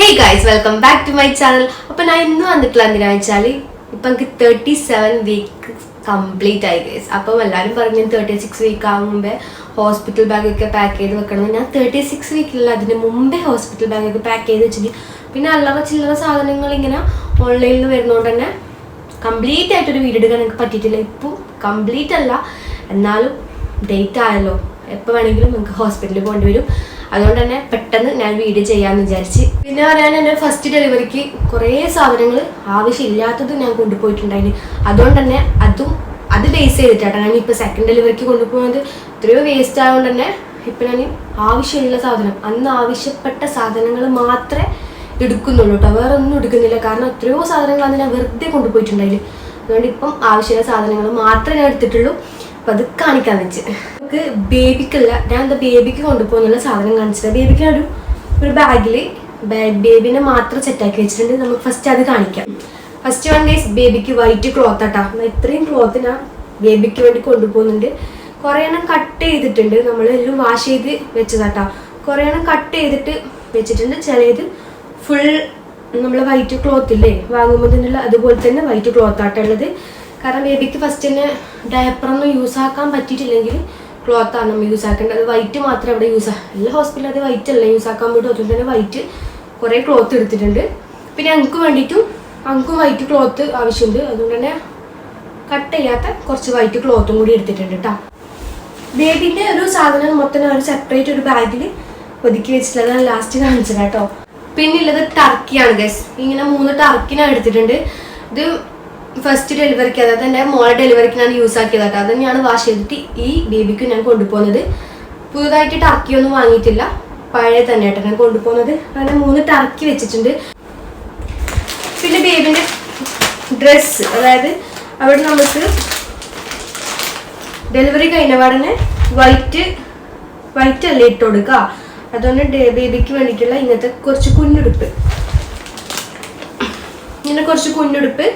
Hey guys, welcome back to my channel. അപ്പോൾ ഞാൻ ഇന്ന് വന്നിട്ടുള്ള എന്തിനാ വെച്ചാൽ ഇപ്പം എനിക്ക് 37 വീക്ക് കംപ്ലീറ്റ് ആയി ഗൈസ്. അപ്പം എല്ലാവരും പറഞ്ഞു 36 വീക്ക് ആകുമ്പോൾ ഹോസ്പിറ്റൽ ബാഗൊക്കെ പാക്ക് ചെയ്ത് വെക്കണം. ഞാൻ 36 വീക്കിലുള്ള അതിന് മുമ്പേ ഹോസ്പിറ്റൽ ബാഗൊക്കെ പാക്ക് ചെയ്ത് വെച്ചിട്ട് പിന്നെ അല്ലറ ചില്ലറ സാധനങ്ങൾ ഇങ്ങനെ ഓൺലൈനിൽ വരുന്നതുകൊണ്ട് തന്നെ കംപ്ലീറ്റ് ആയിട്ടൊരു വീഡിയോ എടുക്കാൻ എനിക്ക് പറ്റിയിട്ടില്ല. ഇപ്പോൾ കംപ്ലീറ്റ് അല്ല, എന്നാലും ഡേറ്റ് ആയല്ലോ, എപ്പോൾ വേണമെങ്കിലും നമുക്ക് ഹോസ്പിറ്റലിൽ പോകേണ്ടി വരും. അതുകൊണ്ട് തന്നെ പെട്ടെന്ന് ഞാൻ വീഡിയോ ചെയ്യാമെന്ന് വിചാരിച്ച്. പിന്നെ പറയാൻ എൻ്റെ ഫസ്റ്റ് ഡെലിവറിക്ക് കുറേ സാധനങ്ങൾ ആവശ്യമില്ലാത്തത് ഞാൻ കൊണ്ടുപോയിട്ടുണ്ടായിരുന്നു. അതുകൊണ്ട് തന്നെ അത് ബേസ് ചെയ്തിട്ടാണ് ഞാൻ ഇപ്പോൾ സെക്കൻഡ് ഡെലിവറിക്ക് കൊണ്ടുപോകുന്നത്. എത്രയോ വേസ്റ്റ് ആയതുകൊണ്ട് തന്നെ ഇപ്പം ഞാൻ ആവശ്യമുള്ള സാധനം, അന്ന് ആവശ്യപ്പെട്ട സാധനങ്ങൾ മാത്രമേ എടുക്കുന്നുള്ളൂ കേട്ടോ, വേറെ ഒന്നും എടുക്കുന്നില്ല. കാരണം എത്രയോ സാധനങ്ങൾ അന്ന് ഞാൻ വെറുതെ കൊണ്ടുപോയിട്ടുണ്ടായിരുന്നു. അതുകൊണ്ട് ഇപ്പം ആവശ്യമുള്ള സാധനങ്ങൾ മാത്രമേ ഞാൻ എടുത്തിട്ടുള്ളൂ. അപ്പം അത് കാണിക്കാന്ന് വെച്ച്. നമുക്ക് ബേബിക്കല്ല, ഞാൻ എന്താ ബേബിക്ക് കൊണ്ടുപോകുന്നുള്ള സാധനം കാണിച്ചിട്ട് ബേബിക്ക് ഒരു ബാഗിൽ ബേബിനെ മാത്രം സെറ്റാക്കി വെച്ചിട്ടുണ്ട്. നമുക്ക് ഫസ്റ്റ് അത് കാണിക്കാം. ഫസ്റ്റ് വൺ ഡേയ്സ് ബേബിക്ക് വൈറ്റ് ക്ലോത്ത് ആട്ടാ. ഇത്രയും ക്ലോത്ത് ഞാൻ ബേബിക്ക് വേണ്ടി കൊണ്ടുപോകുന്നുണ്ട്. കുറേ എണ്ണം കട്ട് ചെയ്തിട്ടുണ്ട്, നമ്മളെല്ലാം വാഷ് ചെയ്ത് വെച്ചതാട്ടാ. കുറേ എണ്ണം കട്ട് ചെയ്തിട്ട് വെച്ചിട്ടുണ്ട്. ചിലത് ഫുൾ നമ്മൾ വൈറ്റ് ക്ലോത്ത് ഇല്ലേ വാങ്ങുമ്പോൾ തന്നെയുള്ള അതുപോലെ തന്നെ വൈറ്റ് ക്ലോത്ത് ആട്ടുള്ളത്. കാരണം ബേബിക്ക് ഫസ്റ്റ് തന്നെ ഡയപ്പറൊന്നും യൂസ് ആക്കാൻ പറ്റിയിട്ടില്ലെങ്കിൽ ക്ലോത്താണ് നമ്മൾ യൂസ് ആക്കേണ്ടത്. വൈറ്റ് മാത്രമേ അവിടെ എല്ലാ ഹോസ്പിറ്റലിൽ അത് വൈറ്റ് അല്ല യൂസ് ആക്കാൻ പറ്റും. അതുകൊണ്ട് തന്നെ വൈറ്റ് കുറേ ക്ലോത്ത് എടുത്തിട്ടുണ്ട്. പിന്നെ ഞങ്ങൾക്ക് വേണ്ടിയിട്ടും വൈറ്റ് ക്ലോത്ത് ആവശ്യമുണ്ട്. അതുകൊണ്ട് തന്നെ കട്ട് ചെയ്യാത്ത കുറച്ച് വൈറ്റ് ക്ലോത്തും കൂടി എടുത്തിട്ടുണ്ട് കേട്ടോ. ബേബിൻ്റെ ഒരു സാധനം മൊത്തം ഒരു സെപ്പറേറ്റ് ഒരു ബാഗിൽ ഒതുക്കി വെച്ചിട്ടുള്ളത് ഞാൻ ലാസ്റ്റ് കാണിച്ചത് കേട്ടോ. പിന്നെ ഉള്ളത് ടർക്കിയാണ് ഗൈസ്. ഇങ്ങനെ 3 ടർക്കി ഞാൻ എടുത്തിട്ടുണ്ട്. ഇത് ഫസ്റ്റ് ഡെലിവറിക്ക്, അതായത് എൻ്റെ മോളെ ഡെലിവറിക്ക് ഞാൻ യൂസ് ആക്കിയതാട്ടോ. അത് തന്നെയാണ് വാഷ് ചെയ്തിട്ട് ഈ ബേബിക്ക് ഞാൻ കൊണ്ടുപോകുന്നത്. പുതുതായിട്ട് ടർക്കിയൊന്നും വാങ്ങിയിട്ടില്ല, പഴയ തന്നെ ആയിട്ട് ഞാൻ കൊണ്ടുപോകുന്നത്. അങ്ങനെ 3 ടർക്കി വെച്ചിട്ടുണ്ട്. പിന്നെ ബേബിൻ്റെ ഡ്രസ്സ്, അതായത് അവിടെ നമുക്ക് ഡെലിവറി കഴിഞ്ഞപാടനെ വൈറ്റ് അല്ലേ ഇട്ട് കൊടുക്കുക. അതുകൊണ്ട് ബേബിക്ക് വേണ്ടിയിട്ടുള്ള ഇങ്ങനത്തെ കുറച്ച് കുഞ്ഞുടുപ്പ്,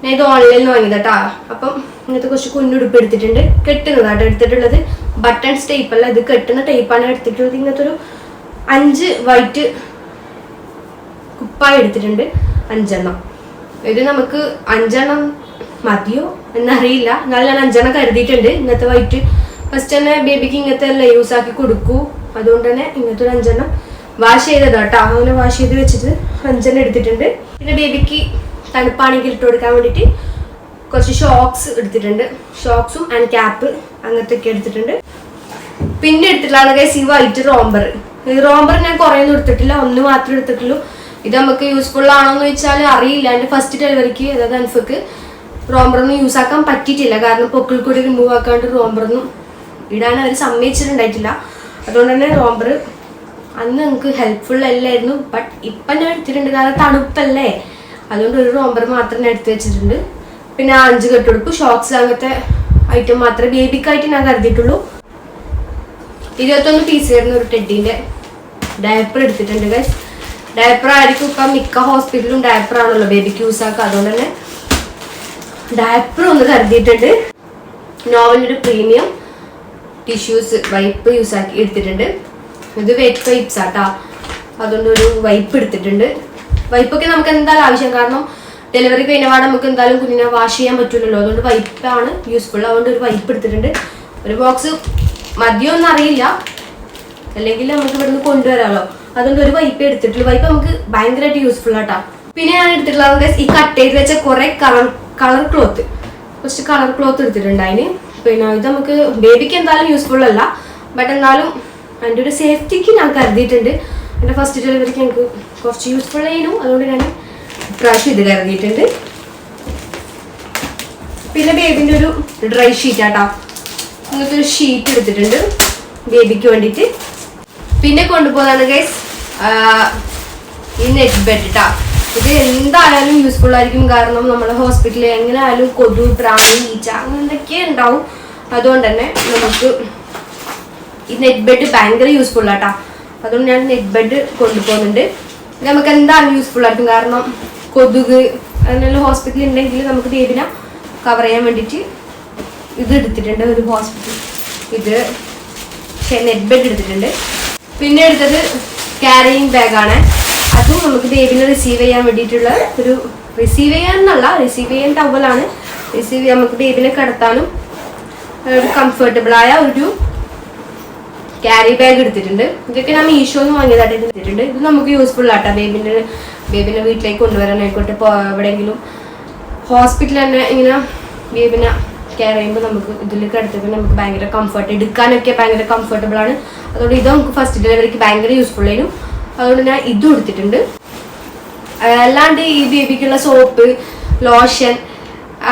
ഞാൻ ഇത് ഓൺലൈനിൽ നിന്ന് വാങ്ങിയതാട്ടാ. അപ്പം ഇങ്ങനത്തെ കുറച്ച് കുഞ്ഞുടുപ്പ് എടുത്തിട്ടുണ്ട്. കെട്ടുന്നതാട്ടോ എടുത്തിട്ടുള്ളത്, ബട്ടൺസ് ടൈപ്പ് അല്ല, ഇത് കെട്ടുന്ന ടൈപ്പാണ് എടുത്തിട്ടുള്ളത്. ഇങ്ങനത്തെ ഒരു 5 വൈറ്റ് കുപ്പായ എടുത്തിട്ടുണ്ട്, 5 എണ്ണം. ഇത് നമുക്ക് 5 എണ്ണം മതിയോ എന്നറിയില്ല, എന്നാലും ഞാൻ 5 എണ്ണം കരുതിയിട്ടുണ്ട്. ഇങ്ങനത്തെ വൈറ്റ് ഫസ്റ്റ് തന്നെ ബേബിക്ക് ഇങ്ങനത്തെ എല്ലാം യൂസ് ആക്കി കൊടുക്കൂ. അതുകൊണ്ട് തന്നെ ഇങ്ങനത്തെ ഒരു 5 എണ്ണം വാഷ് ചെയ്തതാട്ടോ. അങ്ങനെ വാഷ് ചെയ്ത് വെച്ചിട്ട് 5 എണ്ണം എടുത്തിട്ടുണ്ട്. പിന്നെ ബേബിക്ക് തണുപ്പാണെങ്കിൽ ഇട്ട് കൊടുക്കാൻ വേണ്ടിയിട്ട് കുറച്ച് ഷോക്സ് എടുത്തിട്ടുണ്ട്. ഷോക്സും ആൻഡ് ക്യാപ്പ് അങ്ങനത്തെ ഒക്കെ എടുത്തിട്ടുണ്ട്. പിന്നെ എടുത്തിട്ടുള്ള ഗൈസ് ഈ വൈറ്റ് റോംബർ. ഈ റോംബർ ഞാൻ കുറേ ഒന്നും എടുത്തിട്ടില്ല, 1 മാത്രമേ എടുത്തിട്ടുള്ളൂ. ഇത് നമുക്ക് യൂസ്ഫുൾ ആണോ എന്ന് വെച്ചാൽ അറിയില്ല. എൻ്റെ ഫസ്റ്റ് ഡെലിവറിക്ക്, അതായത് അൻഫക്ക് റോംബറൊന്നും യൂസ് ആക്കാൻ പറ്റിയിട്ടില്ല. കാരണം പൊക്കിൾ കൂടി റിമൂവ് ആക്കാണ്ട് റോംബറൊന്നും ഇടാൻ അവർ സമ്മതിച്ചിട്ടുണ്ടായിട്ടില്ല. അതുകൊണ്ട് തന്നെ റോംബർ അന്ന് നമുക്ക് ഹെൽപ്ഫുൾ അല്ലായിരുന്നു. ബട്ട് ഇപ്പം ഞാൻ എടുത്തിട്ടുണ്ട്, കാരണം തണുപ്പല്ലേ. അതുകൊണ്ട് ഒരു റോംബർ മാത്രം ഞാൻ എടുത്ത് വെച്ചിട്ടുണ്ട്. പിന്നെ 5 കെട്ടുടുപ്പ്, ഷോക്സ് അങ്ങനത്തെ ഐറ്റം മാത്രമേ ബേബിക്കായിട്ട് ഞാൻ കരുതിയിട്ടുള്ളൂ. 21 പീസ് വരുന്ന ഒരു ടെഡീൻ്റെ ഡയപ്പർ എടുത്തിട്ടുണ്ട് ഗൈസ്. ഡയപ്പർ ആയിരിക്കും ഇപ്പം മിക്ക ഹോസ്പിറ്റലും ഡയപ്പർ ആണല്ലോ ബേബിക്ക് യൂസ് ആക്കുക. അതുകൊണ്ട് തന്നെ ഡയപ്പർ ഒന്ന് കരുതിയിട്ടുണ്ട്. നോവലിൻ്റെ പ്രീമിയം ടിഷ്യൂസ് വൈപ്പ് യൂസ് ആക്കി എടുത്തിട്ടുണ്ട്. ഇത് വെറ്റ് വൈപ്സ് ആട്ടാ. അതുകൊണ്ട് ഒരു വൈപ്പ് എടുത്തിട്ടുണ്ട്. വൈപ്പൊക്കെ നമുക്ക് എന്തായാലും ആവശ്യം, കാരണം ഡെലിവറി കഴിഞ്ഞപാട് നമുക്ക് എന്തായാലും കുഞ്ഞിനെ വാഷ് ചെയ്യാൻ പറ്റില്ലല്ലോ. അതുകൊണ്ട് വൈപ്പാണ് യൂസ്ഫുൾ. അതുകൊണ്ട് ഒരു വൈപ്പ് എടുത്തിട്ടുണ്ട്. ഒരു ബോക്സ് മതിയൊന്നും അറിയില്ല, അല്ലെങ്കിൽ നമുക്ക് ഇവിടുന്ന് കൊണ്ടുവരാമല്ലോ. അതുകൊണ്ട് ഒരു വൈപ്പ് എടുത്തിട്ടുള്ളൂ. വൈപ്പ് നമുക്ക് ഭയങ്കരമായിട്ട് യൂസ്ഫുൾ ആട്ടാ. പിന്നെ ഞാൻ എടുത്തിട്ടുള്ളത് ഈ കട്ട് ചെയ്ത് വെച്ച കുറേ കളർ ക്ലോത്ത്, കുറച്ച് കളർ ക്ലോത്ത് എടുത്തിട്ടുണ്ട് അതിന്. പിന്നെ ഇത് നമുക്ക് ബേബിക്ക് എന്തായാലും യൂസ്ഫുൾ അല്ല, ബട്ട് എന്നാലും എൻ്റെ ഒരു സേഫ്റ്റിക്ക് ഞാൻ കരുതിയിട്ടുണ്ട്. എൻ്റെ ഫസ്റ്റ് ഡെലിവറിക്ക് എനിക്ക് കുറച്ച് യൂസ്ഫുൾ ആയിരുന്നു. അതുകൊണ്ട് ഞാൻ ഇപ്രാവശ്യം ഇത് കരുതിയിട്ടുണ്ട്. പിന്നെ ബേബിൻ്റെ ഒരു ഡ്രൈ ഷീറ്റ് ആട്ടാ. അങ്ങനത്തെ ഒരു ഷീറ്റ് എടുത്തിട്ടുണ്ട് ബേബിക്ക് വേണ്ടിയിട്ട്. പിന്നെ കൊണ്ടുപോകുന്നതാണ് ഗൈസ് ഈ നെറ്റ് ബെഡ് ഇട്ടാ. ഇത് എന്തായാലും യൂസ്ഫുൾ ആയിരിക്കും, കാരണം നമ്മുടെ ഹോസ്പിറ്റലിൽ എങ്ങനെ ആയാലും കൊതു, പ്രാണി, ഈച്ച അങ്ങനെ എന്തൊക്കെ ഉണ്ടാവും. അതുകൊണ്ട് തന്നെ നമുക്ക് ഈ നെറ്റ് ബെഡ് ഭയങ്കര യൂസ്ഫുൾ ആട്ടാ. അതുകൊണ്ട് ഞാൻ നെറ്റ് ബെഡ് കൊണ്ടുപോകുന്നുണ്ട്. നമുക്ക് എന്തായാലും യൂസ്ഫുൾ ആയിരിക്കും, കാരണം കൊതുക് അങ്ങനെയുള്ള ഹോസ്പിറ്റലിൽ ഉണ്ടെങ്കിൽ നമുക്ക് ബേബിനെ കവർ ചെയ്യാൻ വേണ്ടിയിട്ട് ഇത് എടുത്തിട്ടുണ്ട്. ഒരു ഹോസ്പിറ്റൽ ഇത് നെറ്റ് ബെഡ് എടുത്തിട്ടുണ്ട്. പിന്നെ എടുത്തത് ക്യാരിയിങ് ബാഗാണ്. അതും നമുക്ക് ബേബിനെ റിസീവ് ചെയ്യാൻ വേണ്ടിയിട്ടുള്ള ഒരു റിസീവ് ചെയ്യാൻ ടവലാണ്. നമുക്ക് ബേബിനെ കിടത്താനും ഒരു കംഫർട്ടബിളായ ഒരു ക്യാരി ബാഗ് എടുത്തിട്ടുണ്ട്. ഇതൊക്കെ ഞാൻ മീഷോന്ന് വാങ്ങിയതായിട്ട് എടുത്തിട്ടുണ്ട്. ഇത് നമുക്ക് യൂസ്ഫുൾ ആട്ടോ ബേബിനെ വീട്ടിലേക്ക് കൊണ്ടുവരാനായിക്കോട്ടെ. ഇപ്പോൾ എവിടെയെങ്കിലും ഹോസ്പിറ്റലിൽ തന്നെ ഇങ്ങനെ ബേബിനെ കെയർ ചെയ്യുമ്പോൾ നമുക്ക് ഇതിൽ കിടത്തിപ്പോൾ നമുക്ക് ഭയങ്കര കംഫർട്ട്, എടുക്കാനൊക്കെ ഭയങ്കര കംഫർട്ടബിൾ ആണ്. അതുകൊണ്ട് ഇത് നമുക്ക് ഫസ്റ്റ് ഡെലിവറിക്ക് ഭയങ്കര യൂസ്ഫുൾ ആയിരുന്നു. അതുകൊണ്ട് ഞാൻ ഇതും എടുത്തിട്ടുണ്ട്. അല്ലാണ്ട് ഈ ബേബിക്കുള്ള സോപ്പ്, ലോഷൻ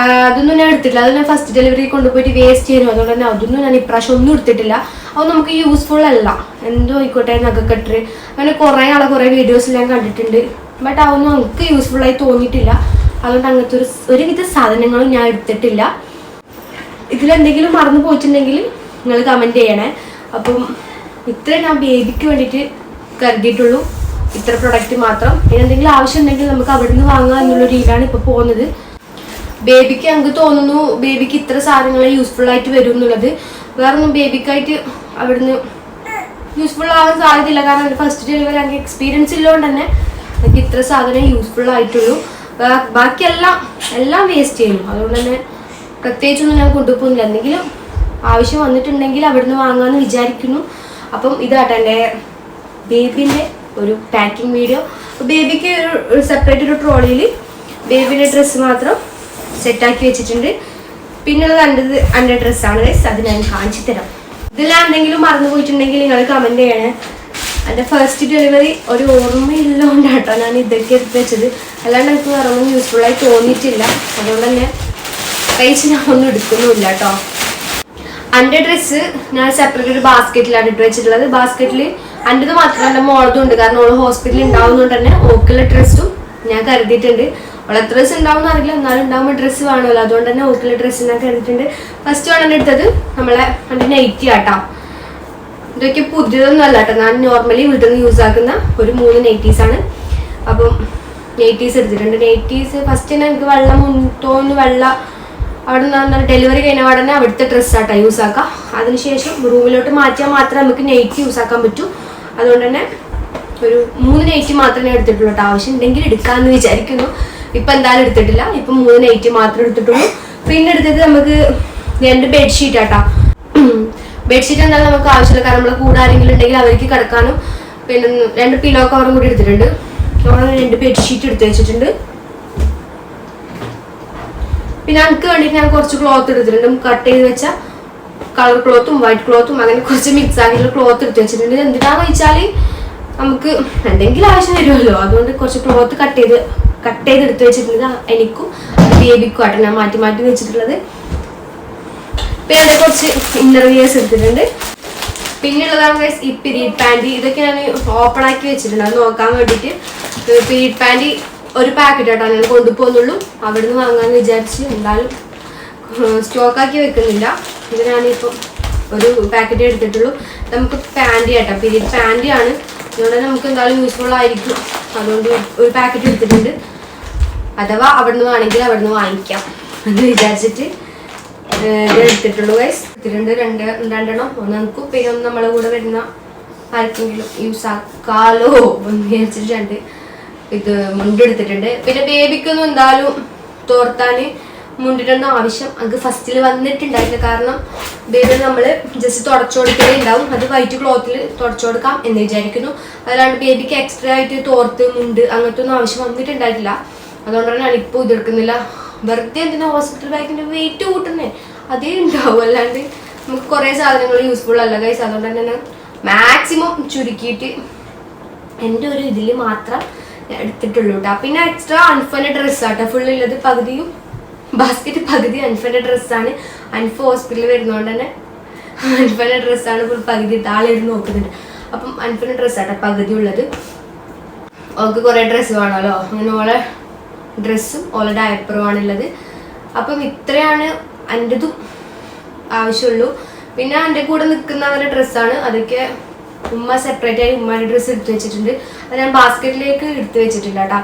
അതൊന്നും ഞാൻ എടുത്തിട്ടില്ല. അത് ഞാൻ ഫസ്റ്റ് ഡെലിവറി കൊണ്ടുപോയിട്ട് വേസ്റ്റ് ചെയ്യുന്നു. അതുകൊണ്ട് തന്നെ അതൊന്നും ഞാൻ ഇപ്രാവശ്യം ഒന്നും എടുത്തിട്ടില്ല. അത് നമുക്ക് യൂസ്ഫുൾ അല്ല. എന്തോ ആയിക്കോട്ടെ, നഖക്കട്ടർ അങ്ങനെ കുറേ വീഡിയോസിൽ ഞാൻ കണ്ടിട്ടുണ്ട്. ബട്ട് അതൊന്നും നമുക്ക് യൂസ്ഫുൾ ആയി തോന്നിയിട്ടില്ല. അതുകൊണ്ട് അങ്ങനത്തെ ഒരുവിധ സാധനങ്ങളും ഞാൻ എടുത്തിട്ടില്ല. ഇതിലെന്തെങ്കിലും മറന്നു പോയിട്ടുണ്ടെങ്കിൽ നിങ്ങൾ കമൻറ്റ് ചെയ്യണേ. അപ്പം ഇത്ര ഞാൻ ബേബിക്ക് വേണ്ടിയിട്ട് കരുതിയിട്ടുള്ളൂ, ഇത്ര പ്രൊഡക്റ്റ് മാത്രം. ഇനി എന്തെങ്കിലും ആവശ്യം ഉണ്ടെങ്കിൽ നമുക്ക് അവിടെ നിന്ന് വാങ്ങുക എന്നുള്ള രീതിയിലാണ് ഇപ്പോൾ പോകുന്നത്. ബേബിക്ക് ഞങ്ങൾക്ക് തോന്നുന്നു ബേബിക്ക് ഇത്ര സാധനങ്ങൾ യൂസ്ഫുൾ ആയിട്ട് വരും എന്നുള്ളത്. വേറൊന്നും ബേബിക്കായിട്ട് അവിടുന്ന് യൂസ്ഫുൾ ആവാൻ സാധ്യതയില്ല. കാരണം ഫസ്റ്റ് ഡെലിവറി ഞങ്ങൾക്ക് എക്സ്പീരിയൻസ് ഇല്ലതുകൊണ്ട് തന്നെ എനിക്ക് ഇത്ര സാധനം യൂസ്ഫുൾ ആയിട്ടുള്ളൂ. ബാക്കിയെല്ലാം വേസ്റ്റ് ചെയ്യുന്നു. അതുകൊണ്ട് തന്നെ പ്രത്യേകിച്ചൊന്നും ഞാൻ കൊണ്ടുപോകുന്നില്ല. എന്തെങ്കിലും ആവശ്യം വന്നിട്ടുണ്ടെങ്കിൽ അവിടുന്ന് വാങ്ങാമെന്ന് വിചാരിക്കുന്നു. അപ്പം ഇതാട്ടെ എൻ്റെ ബേബിൻ്റെ ഒരു പാക്കിംഗ് വീഡിയോ. ബേബിക്ക് ഒരു സെപ്പറേറ്റ് ഒരു ട്രോളിയിൽ ബേബിയുടെ ഡ്രസ്സ് മാത്രം സെറ്റാക്കി വെച്ചിട്ടുണ്ട്. പിന്നുള്ളത് എൻ്റെ ഡ്രസ്സാണ്. അത് ഞാൻ കാണിച്ചു തരാം. ഇതിലെന്തെങ്കിലും എന്തെങ്കിലും മറന്നു പോയിട്ടുണ്ടെങ്കിൽ നിങ്ങൾ കമൻറ്റ് ചെയ്യണേ. എൻ്റെ ഫസ്റ്റ് ഡെലിവറി ഒരു ഓർമ്മയില്ലോണ്ടാട്ടോ ഞാൻ ഇതൊക്കെ എടുത്ത് വെച്ചത്. അല്ലാണ്ട് എനിക്ക് വേറെ ഒന്നും യൂസ്ഫുള്ളായി തോന്നിയിട്ടില്ല. അതുകൊണ്ട് തന്നെ പ്രൈസ് ഞാൻ ഒന്നും എടുക്കുന്നുമില്ല കേട്ടോ. എൻ്റെ ഡ്രസ്സ് ഞാൻ സെപ്പറേറ്റ് ഒരു ബാസ്ക്കറ്റിലാണ് ഇട്ട് വെച്ചിട്ടുള്ളത്. ബാസ്ക്കറ്റിൽ എൻ്റെത് മാത്രമല്ല എൻ്റെ മോളതും ഉണ്ട്. കാരണം ഓള് ഹോസ്പിറ്റലിൽ ഉണ്ടാവുന്നതുകൊണ്ട് തന്നെ ഓക്കുള്ള ഡ്രസ്സും ഞാൻ കരുതിയിട്ടുണ്ട്. അവൾ എത്ര ഡ്രസ്സ് ഉണ്ടാവും അറിയില്ല, എന്നാലും ഉണ്ടാകുമ്പോൾ ഡ്രസ്സ് വേണമല്ലോ. അതുകൊണ്ട് തന്നെ ഓക്കുള്ള ഡ്രസ്സ് ഞാൻ കരുതിയിട്ടുണ്ട്. ഫസ്റ്റ് വേണം എടുത്തത് നമ്മളെ എൻ്റെ നൈറ്റി ആട്ടോ. ഇതൊക്കെ പുതിയതൊന്നും അല്ല കേട്ടോ. ഞാൻ നോർമലി വീട്ടിൽ നിന്ന് യൂസ് ആക്കുന്ന ഒരു 3 നൈറ്റീസാണ്. അപ്പം നൈറ്റീസ് എടുത്തിട്ടുണ്ട്. നൈറ്റീസ് ഫസ്റ്റ് തന്നെ എനിക്ക് വെള്ള അവിടെ നിന്ന് ഡെലിവറി കഴിഞ്ഞ ഉടനെ അവിടുത്തെ ഡ്രസ്സാട്ടോ യൂസ് ആക്കാം. അതിനുശേഷം റൂമിലോട്ട് മാറ്റിയാൽ മാത്രമേ നമുക്ക് നൈറ്റ് യൂസ് ആക്കാൻ പറ്റൂ. അതുകൊണ്ട് തന്നെ ഒരു 3 നൈറ്റ് മാത്രമേ എടുത്തിട്ടുള്ളൂ കേട്ടോ. ആവശ്യം ഉണ്ടെങ്കിൽ എടുക്കാമെന്ന് വിചാരിക്കുന്നു. ഇപ്പം എന്തായാലും എടുത്തിട്ടില്ല. ഇപ്പം 3 നൈറ്റ് മാത്രമേ എടുത്തിട്ടുള്ളൂ. പിന്നെ എടുത്തത് നമുക്ക് 2 ബെഡ്ഷീറ്റ് ആട്ടോ. ബെഡ്ഷീറ്റ് എന്തായാലും നമുക്ക് ആവശ്യമില്ല. കാരണം നമ്മൾ കൂടെ ആരെങ്കിലും ഉണ്ടെങ്കിൽ അവർക്ക് കിടക്കാനും. പിന്നെ 2 പില്ലോ കവറും കൂടി എടുത്തിട്ടുണ്ട്. നമ്മൾ 2 ബെഡ്ഷീറ്റ് എടുത്ത് വെച്ചിട്ടുണ്ട്. പിന്നെ എനിക്ക് വേണ്ടിയിട്ട് ഞാൻ കുറച്ച് ക്ലോത്ത് എടുത്തിട്ടുണ്ട്. കട്ട് ചെയ്ത് വെച്ച കളർ ക്ലോത്തും വൈറ്റ് ക്ലോത്തും അങ്ങനെ കുറച്ച് മിക്സ് ആക്കിയിട്ടുള്ള ക്ലോത്ത് എടുത്ത് വെച്ചിട്ടുണ്ട്. എന്തിനാന്ന് വെച്ചാൽ നമുക്ക് എന്തെങ്കിലും ആവശ്യം വരുമല്ലോ. അതുകൊണ്ട് കുറച്ച് ക്ലോത്ത് കട്ട് ചെയ്ത് എടുത്ത് വെച്ചിട്ടുണ്ട്. എനിക്കും ബേബിക്കും ആട്ടോ ഞാൻ മാറ്റി വെച്ചിട്ടുള്ളത്. പിന്നെ അതേ കുറച്ച് ഇന്നർ വിയേഴ്സ് എടുത്തിട്ടുണ്ട്. പിന്നെയുള്ളതാണ് ഈ പീരീഡ് പാൻറ്. ഇതൊക്കെ ഞാൻ ഓപ്പൺ ആക്കി വെച്ചിട്ടുണ്ട്. അത് നോക്കാൻ വേണ്ടിയിട്ട്. പീരീഡ് പാൻറ് ഒരു പാക്കറ്റ് ആട്ടോ ഞാൻ കൊണ്ടുപോകുന്നുള്ളൂ. അവിടെ നിന്ന് വാങ്ങാമെന്ന് വിചാരിച്ച് എന്തായാലും സ്റ്റോക്കാക്കി വെക്കുന്നില്ല. ഇത് ഞാനിപ്പം ഒരു പാക്കറ്റ് എടുത്തിട്ടുള്ളൂ. നമുക്ക് പാൻറ് ആട്ടോ, പീരീഡ് പാൻറ് ആണ്. അതുകൊണ്ട് നമുക്ക് എന്തായാലും യൂസ്ഫുൾ ആയിരിക്കും. അതുകൊണ്ട് ഒരു പാക്കറ്റ് എടുത്തിട്ടുണ്ട്. അഥവാ അവിടെ നിന്ന് വേണമെങ്കിൽ അവിടെ നിന്ന് വാങ്ങിക്കാം എന്ന് വിചാരിച്ചിട്ട് ഇത് എടുത്തിട്ടുള്ളൂ. ഗൈസ് എടുത്തിട്ടുണ്ട് 2 ഒന്ന് നമുക്കും പിന്നെ ഒന്ന് നമ്മളെ കൂടെ വരുന്ന ആർക്കെങ്കിലും യൂസ് ആക്കാലോ എന്ന് വിചാരിച്ചിട്ട് ഇത് മുണ്ടെടുത്തിട്ടുണ്ട്. പിന്നെ ബേബിക്കൊന്നും എന്തായാലും തോർത്താൻ മുണ്ടിട്ടൊന്നും ആവശ്യം നമുക്ക് ഫസ്റ്റിൽ വന്നിട്ടുണ്ടായില്ല. കാരണം ബേബി നമ്മൾ ജസ്റ്റ് തുടച്ചു കൊടുക്കലേ ഉണ്ടാവും. അത് വൈറ്റ് ക്ലോത്തിൽ തുടച്ചു കൊടുക്കാം എന്ന് വിചാരിക്കുന്നു. അല്ലാണ്ട് ബേബിക്ക് എക്സ്ട്രാ ആയിട്ട് തോർത്ത് മുണ്ട് അങ്ങനത്തെ ഒന്നും ആവശ്യം വന്നിട്ടുണ്ടായിട്ടില്ല. അതുകൊണ്ടാണ് ഞാനിപ്പോൾ ഇതെടുക്കുന്നില്ല. വെറുതെ എന്തിനാ ഹോസ്പിറ്റൽ ബാഗിൻ്റെ വെയിറ്റ് കൂട്ടുന്നേ, അതേ ഉണ്ടാവും. അല്ലാണ്ട് നമുക്ക് കുറേ സാധനങ്ങൾ യൂസ്ഫുൾ അല്ല ഗൈസ്. അതുകൊണ്ട് തന്നെ ഞാൻ മാക്സിമം ചുരുക്കിയിട്ട് എൻ്റെ ഒരു ഇതിൽ മാത്രം എടുത്തിട്ടുള്ളൂ കേട്ടോ. പിന്നെ എക്സ്ട്രാ അൻഫൻ്റെ ഡ്രസ്സാട്ടോ ഫുള്ളുള്ളത്. പകുതിയും ബാസ്ക്കറ്റ് പകുതി അൻഫൻ്റെ ഡ്രസ്സാണ്. അൻഫ് ഹോസ്പിറ്റലിൽ വരുന്നതുകൊണ്ട് തന്നെ അൻഫൻ്റെ ഡ്രസ്സാണ് ഫുൾ പകുതി. താഴെയിരുന്ന് നോക്കുന്നുണ്ട്. അപ്പം അൻഫൻ്റെ ഡ്രസ്സാട്ടോ പകുതി ഉള്ളത്. അവൾക്ക് കുറേ ഡ്രസ്സ് വേണമല്ലോ. അങ്ങനെ ഓളെ ഡ്രസ്സും ഓളെ ഡയപ്പറുമാണുള്ളത്. അപ്പം ഇത്രയാണ് എൻ്റെതും ആവശ്യമുള്ളൂ. പിന്നെ എൻ്റെ കൂടെ നിൽക്കുന്നവരുടെ ഡ്രസ്സാണ്. അതൊക്കെ ഉമ്മ സെപ്പറേറ്റ് ആയി ഉമ്മാൻ്റെ ഡ്രസ്സ് എടുത്ത് വെച്ചിട്ടുണ്ട്. അത് ഞാൻ ബാസ്ക്കറ്റിലേക്ക് എടുത്ത് വെച്ചിട്ടില്ല കേട്ടോ.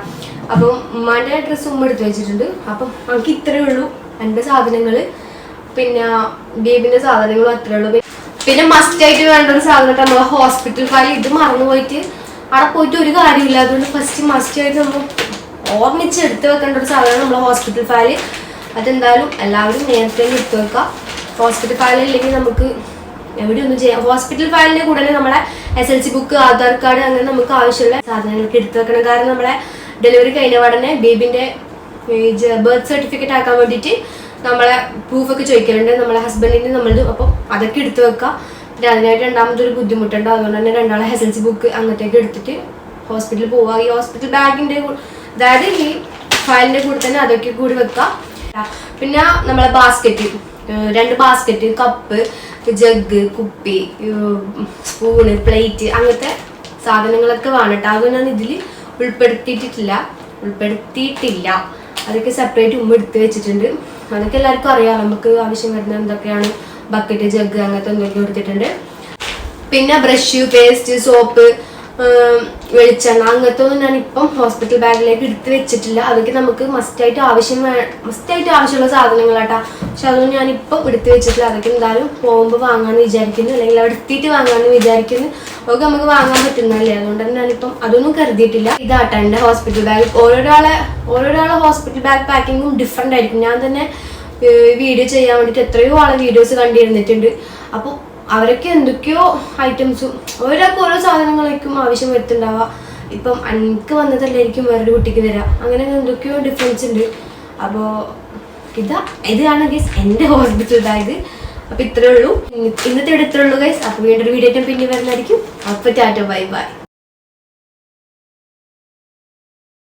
അപ്പം ഉമ്മാൻ്റെ ഡ്രസ്സ് ഉമ്മ എടുത്ത് വെച്ചിട്ടുണ്ട്. അപ്പം നമുക്ക് ഇത്രയേ ഉള്ളൂ എൻ്റെ സാധനങ്ങൾ. പിന്നെ ബേബിൻ്റെ സാധനങ്ങളും അത്രയേ ഉള്ളൂ. പിന്നെ മസ്റ്റ് ആയിട്ട് വേണ്ട ഒരു സാധനം നമ്മൾ ഹോസ്പിറ്റൽ ഫയൽ. ഇത് മറന്നുപോയിട്ട് അവിടെ പോയിട്ട് ഒരു കാര്യമില്ല. അതുകൊണ്ട് ഫസ്റ്റ് മസ്റ്റായിട്ട് നമ്മൾ ഓർമ്മിച്ച് എടുത്ത് വെക്കേണ്ട ഒരു സാധനം നമ്മളെ ഹോസ്പിറ്റൽ ഫയൽ. അതെന്തായാലും എല്ലാവരും നേരത്തെ എടുത്ത് വെക്കുക. ഹോസ്പിറ്റൽ ഫയൽ ഇല്ലെങ്കിൽ നമുക്ക് എവിടെയൊന്നും ചെയ്യാം. ഹോസ്പിറ്റൽ ഫയലിൻ്റെ കൂടെ നമ്മളെ SLC ബുക്ക്, ആധാർ കാർഡ്, അങ്ങനെ നമുക്ക് ആവശ്യമുള്ള സാധനങ്ങൾക്ക് എടുത്ത് വെക്കണം. കാരണം നമ്മളെ ഡെലിവറി കഴിഞ്ഞ ഉടനെ ബേബിൻ്റെ ബർത്ത് സർട്ടിഫിക്കറ്റ് ആക്കാൻ വേണ്ടിയിട്ട് നമ്മളെ പ്രൂഫൊക്കെ ചോദിക്കലുണ്ട്, നമ്മളെ ഹസ്ബൻഡിൻ്റെ നമ്മളത്. അപ്പം അതൊക്കെ എടുത്ത് വെക്കുക. പിന്നെ അതിനായിട്ട് രണ്ടാമതൊരു ബുദ്ധിമുട്ടുണ്ട്. അതുകൊണ്ട് തന്നെ രണ്ടാളെ SLC ബുക്ക് അങ്ങനത്തേക്ക് എടുത്തിട്ട് ഹോസ്പിറ്റലിൽ പോവുക. ഈ ഹോസ്പിറ്റൽ ബാഗിൻ്റെ അതായത് ഈ ഫയലിൻ്റെ കൂടെ തന്നെ അതൊക്കെ കൂടി വെക്കുക. പിന്നെ നമ്മളെ ബാസ്ക്കറ്റ്, 2 ബാസ്ക്കറ്റ്, കപ്പ്, ജഗ്, കുപ്പി, സ്പൂണ്, പ്ലേറ്റ്, അങ്ങനത്തെ സാധനങ്ങളൊക്കെ വേണം കേട്ടോ. അത് ഞാൻ ഇതിൽ ഉൾപ്പെടുത്തിയിട്ടില്ല. അതൊക്കെ സെപ്പറേറ്റ് എടുത്ത് വെച്ചിട്ടുണ്ട്. അതൊക്കെ എല്ലാവർക്കും അറിയാം, നമുക്ക് ആവശ്യം വരുന്ന എന്തൊക്കെയാണ്. ബക്കറ്റ്, ജഗ്, അങ്ങനത്തെ എന്തൊക്കെ എടുത്തിട്ടുണ്ട്. പിന്നെ ബ്രഷ്, പേസ്റ്റ്, സോപ്പ്, വെളിച്ചെണ്ണ, അങ്ങനത്തെ ഒന്നും ഞാനിപ്പം ഹോസ്പിറ്റൽ ബാഗിലേക്ക് എടുത്ത് വെച്ചിട്ടില്ല. അതൊക്കെ നമുക്ക് മസ്റ്റായിട്ട് ആവശ്യമുള്ള സാധനങ്ങളാട്ടാ. പക്ഷെ അതൊന്നും ഞാനിപ്പം എടുത്ത് വെച്ചിട്ടില്ല. അതൊക്കെ എന്തായാലും പോകുമ്പോൾ വാങ്ങാമെന്ന് വിചാരിക്കുന്നു, അല്ലെങ്കിൽ അവിടെ എത്തിയിട്ട് വാങ്ങാമെന്ന് വിചാരിക്കുന്നു. ഒക്കെ നമുക്ക് വാങ്ങാൻ പറ്റുന്നതല്ലേ. അതുകൊണ്ട് തന്നെ ഞാനിപ്പം അതൊന്നും കരുതിയിട്ടില്ല. ഇതാട്ടാ എൻ്റെ ഹോസ്പിറ്റൽ ബാഗ്. ഓരോരാളെ ഹോസ്പിറ്റൽ ബാഗ് പാക്കിങ്ങും ഡിഫറെൻ്റ് ആയിരിക്കും. ഞാൻ തന്നെ വീഡിയോ ചെയ്യാൻ വേണ്ടിയിട്ട് എത്രയോ വീഡിയോസ് കണ്ടിരുന്നിട്ടുണ്ട്. അപ്പോൾ അവരൊക്കെ എന്തൊക്കെയോ ഐറ്റംസും ഒരാൾക്ക് ഓരോ സാധനങ്ങളായിരിക്കും ആവശ്യം വരുത്തുണ്ടാവുക. ഇപ്പം എനിക്ക് വന്നതല്ലായിരിക്കും വേറൊരു കുട്ടിക്ക് തരാം. അങ്ങനെ എന്തൊക്കെയോ ഡിഫറൻസ് ഉണ്ട്. അപ്പോൾ ഇതാണ് ഗൈസ് എൻ്റെ ഹോസ്പിറ്റൽ ബാഗ്. അപ്പോൾ ഇത്രയേ ഉള്ളൂ, ഇന്നത്തെ ഇത്രയേ ഉള്ളൂ ഗൈസ്. അപ്പോൾ വീണ്ടും വീഡിയോ പിന്നെ വരുന്നതായിരിക്കും. അപ്പോൾ ടാറ്റ, ബൈ ബൈ.